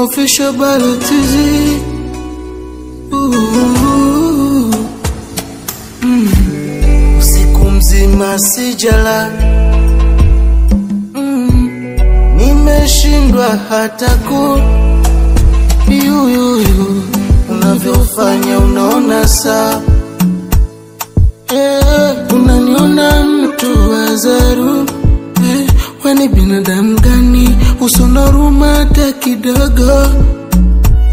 Official Balotizi. Usiku mzima sijala, nimeshindwa hata ku unavyofanya unaona saa. Unaniona mtu wazaru, wani binadamu gani? Usona huruma hata kidogo.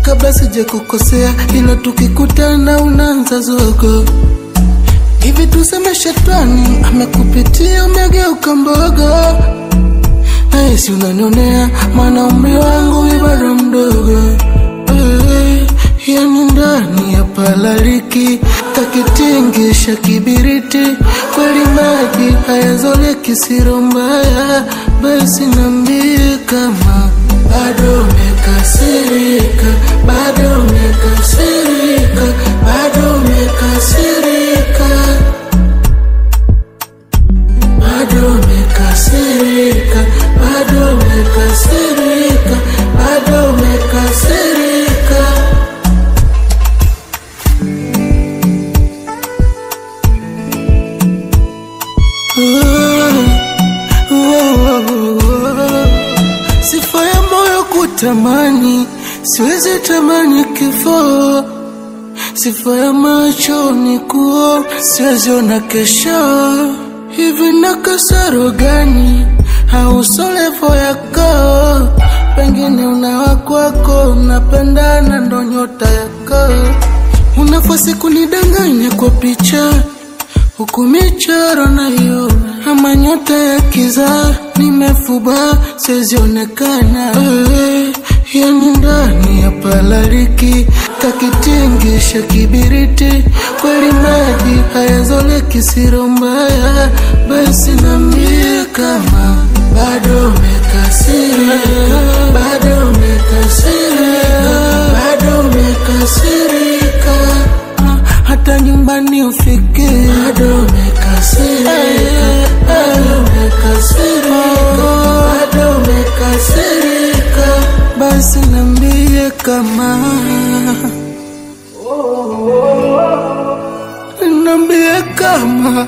Kabla sija kukosea, ila tukikutana unaanza zogo. Hivi tuseme shetani amekupitia umegeuka mbogo. Na hisi unanionea, maana umri wangu bado mdogo. Yani ndani ya palaliki, kakitingisha kibiriti. Kweli maji hayazoleki siro mbaya. Basi niambie kama bado umekasirika, bado umekasirika, bado umekasirika, bado umekasirika, bado umekasirika, bado umekasirika. Sifa ya moyo kutamani, siwezi tamani kifo. Sifa ya macho ni kuo, siwezi ona kesho. Hivi na kasaro gani, hausolevo yako? Pengine unawakwako, unapendana ndo nyota yako. Unafasi kunidanganya kwa picha, huku michoro na hiyo. Ama nyota ya kiza, nimefuba, siwezi onekana. Yani ndani ya palaliki, kakitingisha kibiriti. Kweli maji hayazoleki siro mbaya. Basi niambie kama bado umekasirika, bado umekasirika, bado umekasirika. Hata nyumbani ufike, bado umekasirika, bado umekasirika, bado umekasirika. Basi niambie kama, niambie kama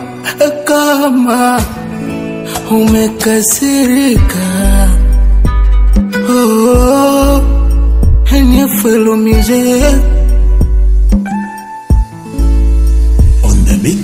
umekasirika. And you follow music on the mix.